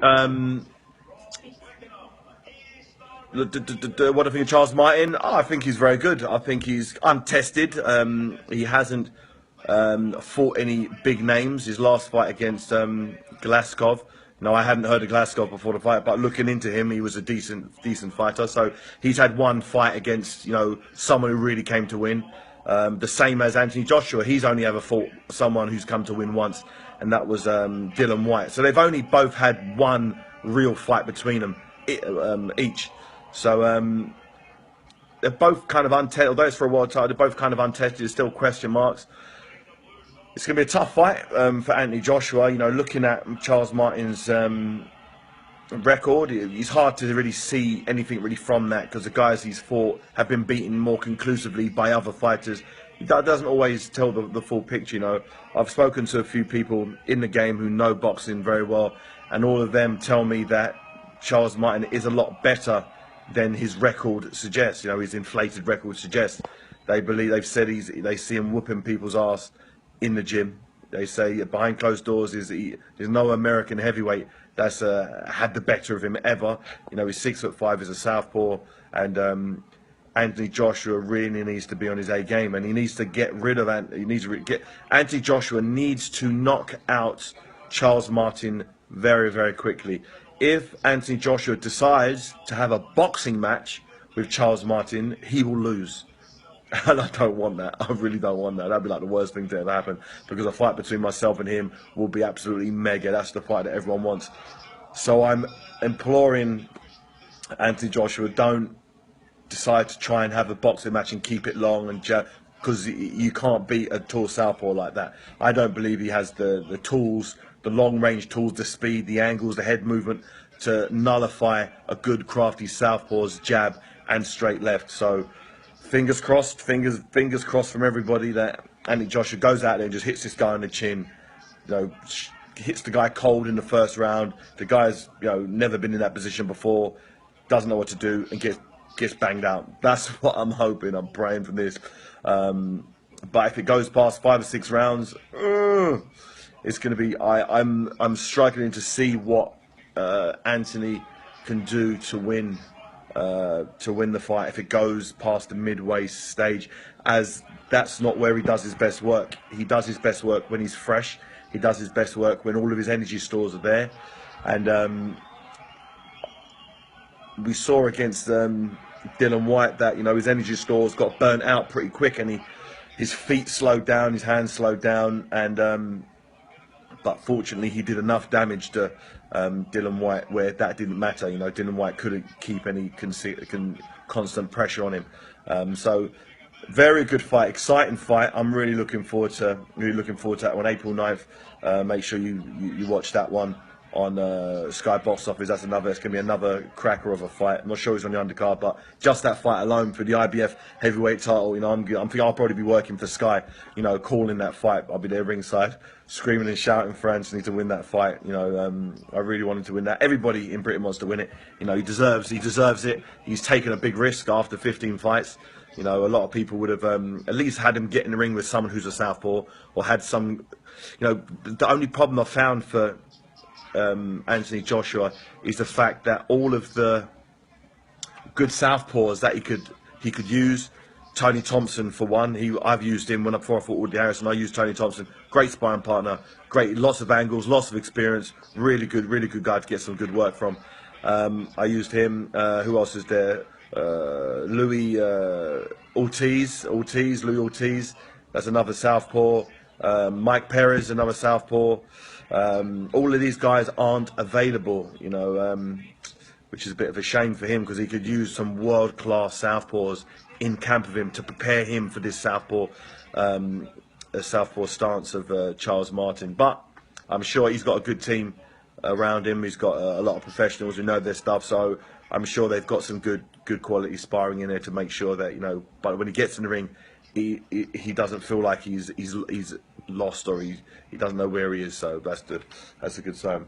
Um, what do I think of Charles Martin? Oh, I think he's very good. I think he's untested. He hasn't fought any big names. His last fight against Glaskov. No, I hadn't heard of Glaskov before the fight, but looking into him, he was a decent fighter. So he's had one fight against someone who really came to win. The same as Anthony Joshua, he's only ever fought someone who's come to win once, and that was Dylan White. So they've only both had one real fight between them each. So they're both kind of untested. Although it's for a world title, they're both kind of untested. There's still question marks. It's going to be a tough fight for Anthony Joshua. Looking at Charles Martin's record, it's hard to really see anything really from that because the guys he's fought have been beaten more conclusively by other fighters. That doesn't always tell the full picture. I've spoken to a few people in the game who know boxing very well, and all of them tell me that Charles Martin is a lot better than his record suggests. His inflated record suggests. They've said they see him whooping people's ass in the gym. They say behind closed doors there's no American heavyweight that's had the better of him ever. He's 6'5", is a southpaw, and Anthony Joshua really needs to be on his A game, and he needs to get rid of Anthony Joshua needs to knock out Charles Martin very, very quickly. If Anthony Joshua decides to have a boxing match with Charles Martin, he will lose. And I don't want that. I really don't want that. That'd be like the worst thing to ever happen, because a fight between myself and him will be absolutely mega. That's the fight that everyone wants. So I'm imploring Anthony Joshua, don't decide to try and have a boxing match and keep it long, and because you can't beat a tall southpaw like that. I don't believe he has the tools, the long-range tools, the speed, the angles, the head movement to nullify a good, crafty southpaw's jab and straight left. So fingers crossed from everybody that Anthony Joshua goes out there and just hits this guy on the chin. Hits the guy cold in the first round. The guy's never been in that position before, doesn't know what to do, and gets banged out. That's what I'm hoping. I'm praying for this. But if it goes past 5 or 6 rounds, it's going to be. I'm struggling to see what Anthony can do to win the fight if it goes past the midway stage, as that's not where he does his best work. He does his best work when he's fresh. He does his best work when all of his energy stores are there. And we saw against Dylan White that his energy stores got burnt out pretty quick, and his feet slowed down, his hands slowed down, and but fortunately he did enough damage to Dylan White where that didn't matter. Dylan White couldn't keep any constant pressure on him. So very good fight, exciting fight. I'm really looking forward to that one, April 9th. Make sure you watch that one on Sky Box Office. It's going to be another cracker of a fight. I'm not sure who's on the undercard, but just that fight alone for the IBF heavyweight title, I'm thinking I'll probably be working for Sky, calling that fight. I'll be there ringside, screaming and shouting for Anthony to win that fight. I really wanted to win that. Everybody in Britain wants to win it. He deserves it. He's taken a big risk after 15 fights. A lot of people would have at least had him get in the ring with someone who's a southpaw, or had some. The only problem I found for Anthony Joshua is the fact that all of the good southpaws that he could use. Tony Thompson, for one, I've used him before I fought Woody Harrison. I used Tony Thompson, great sparring partner, great, lots of angles, lots of experience, really good guy to get some good work from. I used him. Who else is there? Louis Ortiz, Louis Ortiz. That's another southpaw. Mike Perez, another southpaw. All of these guys aren't available, which is a bit of a shame for him, because he could use some world-class southpaws in camp of him to prepare him for this southpaw stance of Charles Martin. But I'm sure he's got a good team around him. He's got a lot of professionals who know their stuff, so I'm sure they've got some good quality sparring in there to make sure that but when he gets in the ring, he doesn't feel like he's lost, or he doesn't know where he is. So that's a good sign.